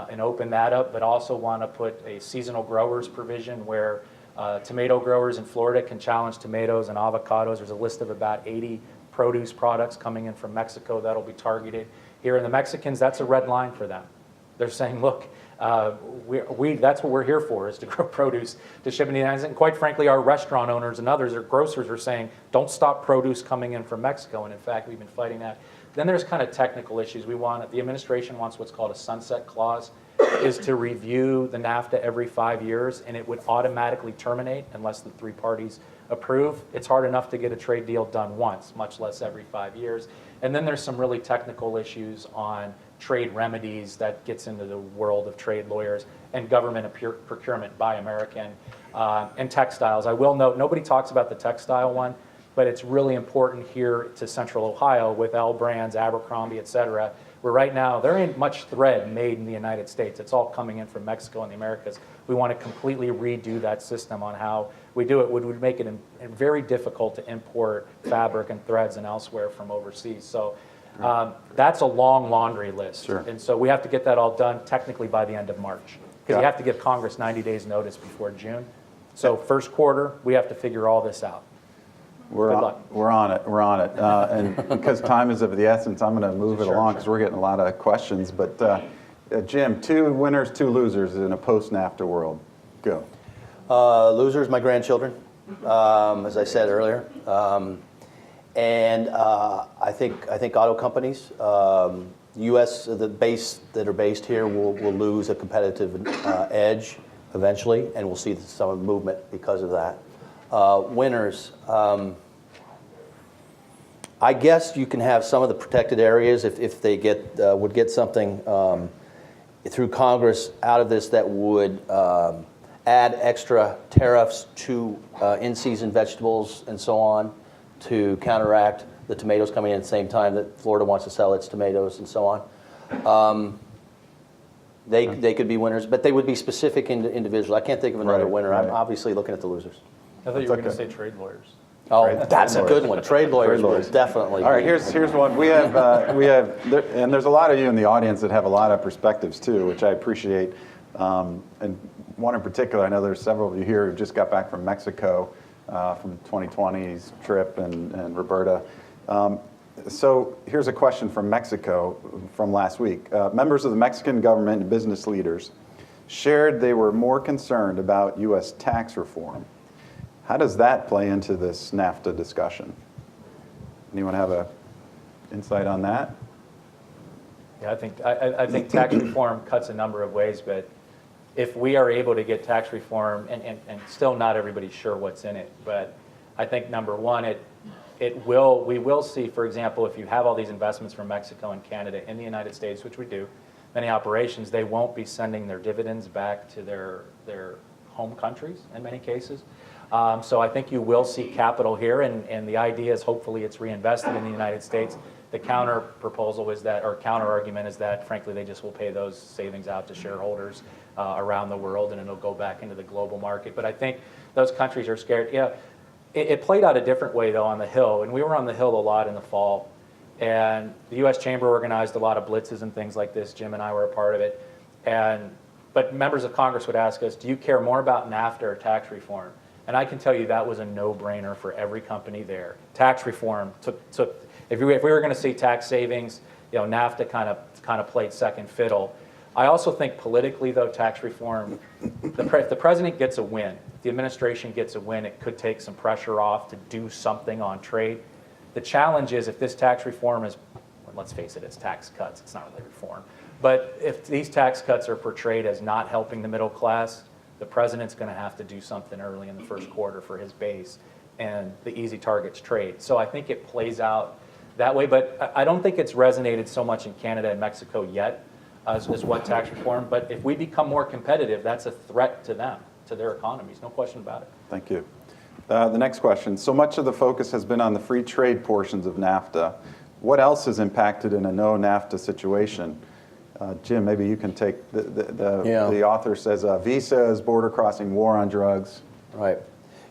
and open that up, but also want to put a seasonal growers provision where tomato growers in Florida can challenge tomatoes and avocados. There's a list of about 80 produce products coming in from Mexico that'll be targeted. Here in the Mexicans, that's a red line for them. They're saying, look, that's what we're here for, is to grow produce to ship in the United States. And quite frankly, our restaurant owners and others, or grocers, are saying, don't stop produce coming in from Mexico. And in fact, we've been fighting that. Then there's kind of technical issues. The administration wants what's called a sunset clause, is to review the NAFTA every 5 years, and it would automatically terminate unless the three parties approve. It's hard enough to get a trade deal done once, much less every 5 years. And then there's some really technical issues on trade remedies that gets into the world of trade lawyers and government procurement by American and textiles. I will note, nobody talks about the textile one, but it's really important here to Central Ohio with L Brands, Abercrombie, et cetera, where right now there ain't much thread made in the United States. It's all coming in from Mexico and the Americas. We want to completely redo that system on how we do it, which would make it very difficult to import fabric and threads and elsewhere from overseas. So that's a long laundry list. Sure. And so we have to get that all done technically by the end of March, because you have to give Congress 90 days notice before June. So first quarter, we have to figure all this out. We're on it. And because time is of the essence, I'm going to move it along because we're getting a lot of questions. But Jim, 2 winners, 2 losers in a post-NAFTA world. Go. Losers, my grandchildren, as I said earlier. And I think auto companies, U.S. that are based here will lose a competitive edge eventually, and we'll see some movement because of that. Winners, I guess you can have some of the protected areas if they would get something through Congress out of this that would add extra tariffs to in-season vegetables and so on to counteract the tomatoes coming in at the same time that Florida wants to sell its tomatoes and so on. They could be winners, but they would be specific individuals. I can't think of another winner. I'm obviously looking at the losers. I thought you were going to say trade lawyers. Oh, that's a good one. Trade lawyers will definitely. All right, here's one. We have, and there's a lot of you in the audience that have a lot of perspectives too, which I appreciate. And one in particular, I know there's several of you here who just got back from Mexico from 2020's trip, and Roberta. So here's a question from Mexico from last week. Members of the Mexican government and business leaders shared they were more concerned about U.S. tax reform. How does that play into this NAFTA discussion? Anyone have an insight on that? Yeah, I think tax reform cuts a number of ways, but if we are able to get tax reform, and still not everybody's sure what's in it, but I think number one, we will see, for example, if you have all these investments from Mexico and Canada in the United States, which we do, many operations, they won't be sending their dividends back to their home countries in many cases. So I think you will see capital here, and the idea is hopefully it's reinvested in the United States. The counter proposal is that, or counter argument is that, frankly, they just will pay those savings out to shareholders around the world, and it'll go back into the global market. But I think those countries are scared. Yeah, it played out a different way, though, on the Hill, and we were on the Hill a lot in the fall. And the U.S. Chamber organized a lot of blitzes and things like this. Jim and I were a part of it. But members of Congress would ask us, do you care more about NAFTA or tax reform? And I can tell you that was a no-brainer for every company there. Tax reform took if we were going to see tax savings, NAFTA kind of played second fiddle. I also think politically, though, tax reform, if the president gets a win, if the administration gets a win, it could take some pressure off to do something on trade. The challenge is if this tax reform is, well, let's face it, it's tax cuts, it's not really reform. But if these tax cuts are portrayed as not helping the middle class, the president's going to have to do something early in the first quarter for his base, and the easy target's trade. So I think it plays out that way, but I don't think it's resonated so much in Canada and Mexico yet as what tax reform, but if we become more competitive, that's a threat to them, to their economies, no question about it. Thank you. The next question. So much of the focus has been on the free trade portions of NAFTA. What else is impacted in a no NAFTA situation? Jim, maybe you can take the author says visas, border crossing, war on drugs. Right.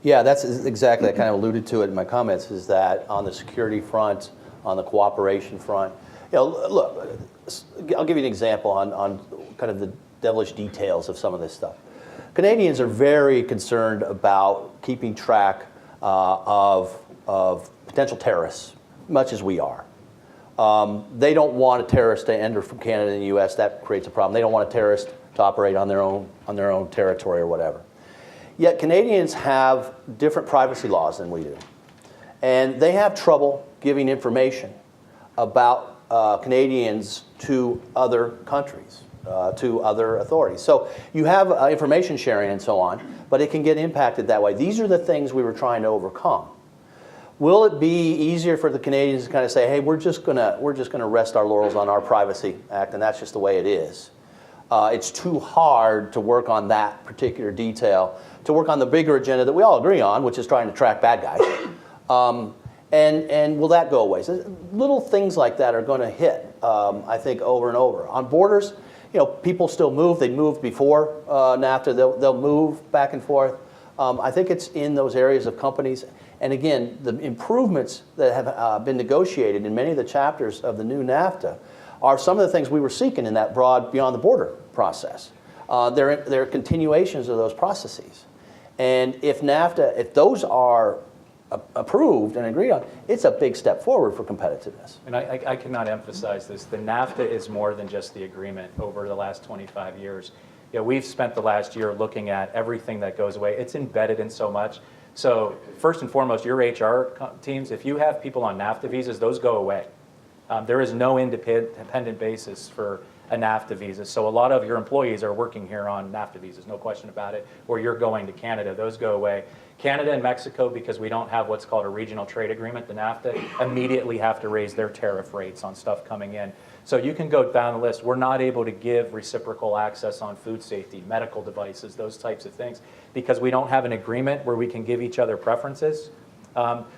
Yeah, that's exactly, I kind of alluded to it in my comments, is that on the security front, on the cooperation front, look, I'll give you an example on kind of the devilish details of some of this stuff. Canadians are very concerned about keeping track of potential terrorists, much as we are. They don't want a terrorist to enter from Canada and the U.S. That creates a problem. They don't want a terrorist to operate on their own territory or whatever. Yet Canadians have different privacy laws than we do. And they have trouble giving information about Canadians to other countries, to other authorities. So you have information sharing and so on, but it can get impacted that way. These are the things we were trying to overcome. Will it be easier for the Canadians to kind of say, hey, we're just gonna rest our laurels on our Privacy Act, and that's just the way it is? It's too hard to work on that particular detail, to work on the bigger agenda that we all agree on, which is trying to track bad guys. And will that go away? So little things like that are going to hit, I think, over and over. On borders, people still move. They moved before NAFTA. They'll move back and forth. I think it's in those areas of companies. And again, the improvements that have been negotiated in many of the chapters of the new NAFTA are some of the things we were seeking in that broad beyond the border process. They're continuations of those processes. And if NAFTA, if those are approved and agreed on, it's a big step forward for competitiveness. And I cannot emphasize this. The NAFTA is more than just the agreement over the last 25 years. We've spent the last year looking at everything that goes away. It's embedded in so much. So first and foremost, your HR teams, if you have people on NAFTA visas, those go away. There is no independent basis for a NAFTA visa. So a lot of your employees are working here on NAFTA visas, no question about it, or you're going to Canada, those go away. Canada and Mexico, because we don't have what's called a regional trade agreement, the NAFTA, immediately have to raise their tariff rates on stuff coming in. So you can go down the list. We're not able to give reciprocal access on food safety, medical devices, those types of things, because we don't have an agreement where we can give each other preferences.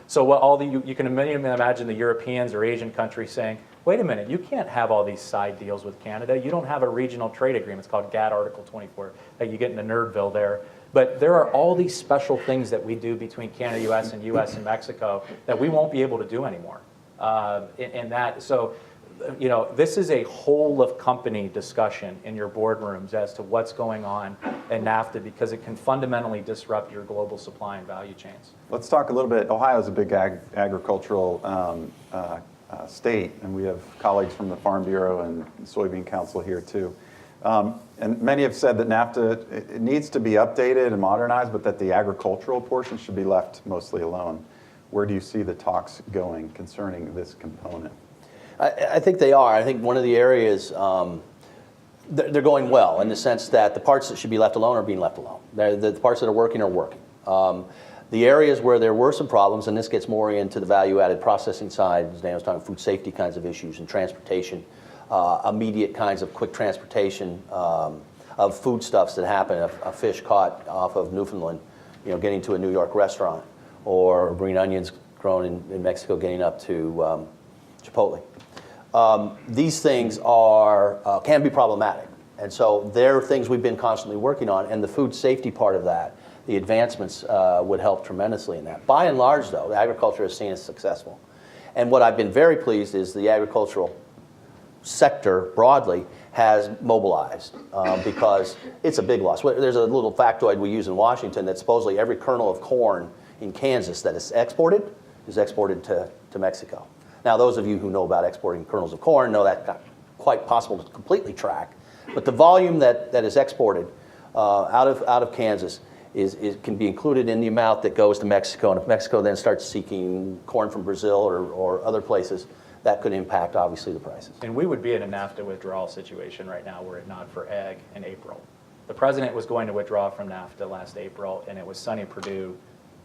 So what you can imagine the Europeans or Asian countries saying, wait a minute, you can't have all these side deals with Canada. You don't have a regional trade agreement. It's called GATT Article 24 that you get into Nerdville there. But there are all these special things that we do between Canada, US and Mexico that we won't be able to do anymore. This is a whole of company discussion in your boardrooms as to what's going on in NAFTA, because it can fundamentally disrupt your global supply and value chains. Let's talk a little bit. Ohio is a big agricultural state, and we have colleagues from the Farm Bureau and Soybean Council here too. And many have said that NAFTA it needs to be updated and modernized, but that the agricultural portion should be left mostly alone. Where do you see the talks going concerning this component? I think they are. I think one of the areas, they're going well in the sense that the parts that should be left alone are being left alone. The parts that are working are working. The areas where there were some problems, and this gets more into the value-added processing side, as Dan was talking, food safety kinds of issues and transportation, immediate kinds of quick transportation of foodstuffs that happen, a fish caught off of Newfoundland, getting to a New York restaurant, or green onions grown in Mexico getting up to Chipotle. These things can be problematic. And so they're things we've been constantly working on, and the food safety part of that, the advancements would help tremendously in that. By and large, though, the agriculture is seen as successful. And what I've been very pleased is the agricultural sector broadly has mobilized because it's a big loss. There's a little factoid we use in Washington that supposedly every kernel of corn in Kansas that is exported to Mexico. Now, those of you who know about exporting kernels of corn know that's not quite possible to completely track. But the volume that is exported out of Kansas can be included in the amount that goes to Mexico. And if Mexico then starts seeking corn from Brazil or other places, that could impact, obviously, the prices. And we would be in a NAFTA withdrawal situation right now were it not for ag in April. The president was going to withdraw from NAFTA last April, and it was Sonny Perdue,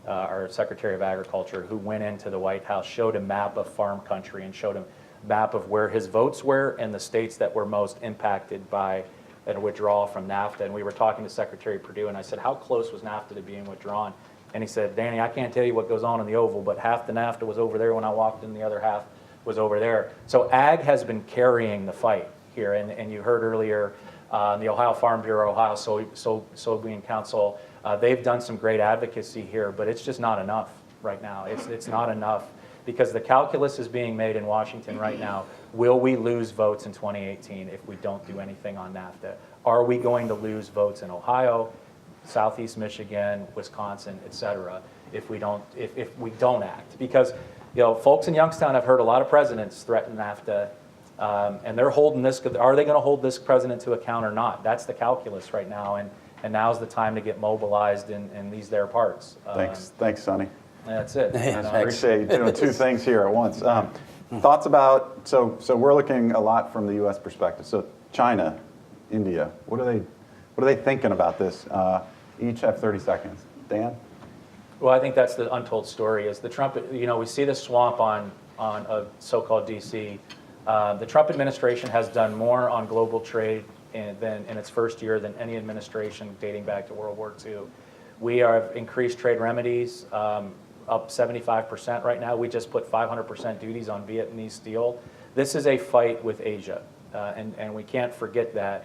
our Secretary of Agriculture, who went into the White House, showed a map of farm country and showed a map of where his votes were and the states that were most impacted by a withdrawal from NAFTA. And we were talking to Secretary Perdue, and I said, how close was NAFTA to being withdrawn? And he said, Danny, I can't tell you what goes on in the Oval, but half the NAFTA was over there when I walked in, the other half was over there. So ag has been carrying the fight here. And you heard earlier, the Ohio Farm Bureau, Ohio Soybean Council, they've done some great advocacy here, but it's just not enough right now. It's not enough because the calculus is being made in Washington right now. Will we lose votes in 2018 if we don't do anything on NAFTA? Are we going to lose votes in Ohio, Southeast Michigan, Wisconsin, et cetera, if we don't act? Because folks in Youngstown have heard a lot of presidents threaten NAFTA, and they're holding this. Are they going to hold this president to account or not? That's the calculus right now, and now's the time to get mobilized in these their parts. Thanks, Sonny. That's it. I appreciate you doing two things here at once. Thoughts about, so we're looking a lot from the U.S. perspective. So China, India, what are they thinking about this? Each have 30 seconds. Dan? Well, I think that's the untold story. Is the Trump? We see the swamp on a so-called D.C. The Trump administration has done more on global trade in its first year than any administration dating back to World War II. We have increased trade remedies, up 75% right now. We just put 500% duties on Vietnamese steel. This is a fight with Asia, and we can't forget that.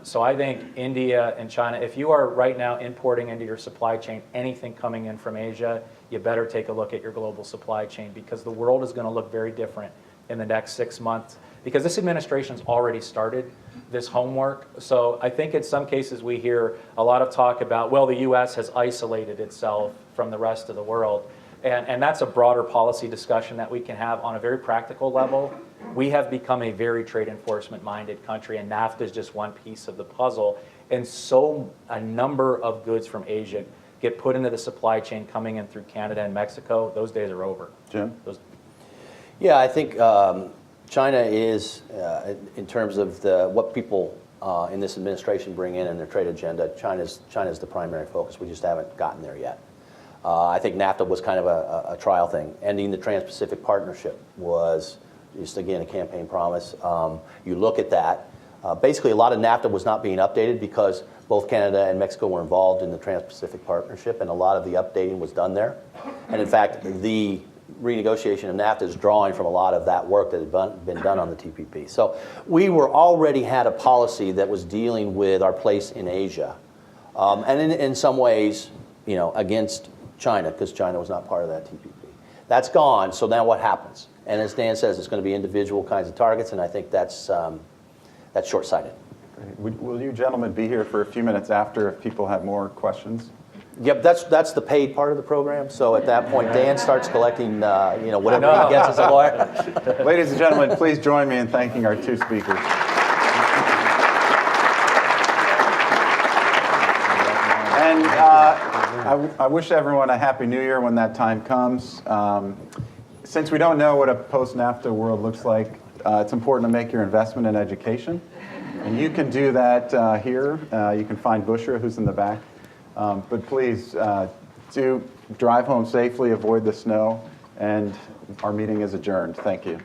So I think India and China, if you are right now importing into your supply chain anything coming in from Asia, you better take a look at your global supply chain, because the world is going to look very different in the next 6 months, because this administration's already started this homework. So I think in some cases we hear a lot of talk about, well, the U.S. has isolated itself from the rest of the world. And that's a broader policy discussion that we can have on a very practical level. We have become a very trade enforcement minded country, and NAFTA is just one piece of the puzzle. And so a number of goods from Asia get put into the supply chain coming in through Canada and Mexico. Those days are over. Jim? Yeah, I think China is, in terms of what people in this administration bring in their trade agenda, China's the primary focus. We just haven't gotten there yet. I think NAFTA was kind of a trial thing. Ending the Trans-Pacific Partnership was just, again, a campaign promise. You look at that. Basically, a lot of NAFTA was not being updated because both Canada and Mexico were involved in the Trans-Pacific Partnership, and a lot of the updating was done there. And in fact, the renegotiation of NAFTA is drawing from a lot of that work that had been done on the TPP. So we already had a policy that was dealing with our place in Asia, and in some ways, against China, because China was not part of that TPP. That's gone, so now what happens? And as Dan says, it's going to be individual kinds of targets, and I think that's short-sighted. Will you gentlemen be here for a few minutes after if people have more questions? Yep, that's the paid part of the program. So at that point, Dan starts collecting, whatever he gets as a lawyer. Ladies and gentlemen, please join me in thanking our two speakers. And I wish everyone a Happy New Year when that time comes. Since we don't know what a post-NAFTA world looks like, it's important to make your investment in education. And you can do that here. You can find Busher, who's in the back. But please do drive home safely, avoid the snow, and our meeting is adjourned. Thank you.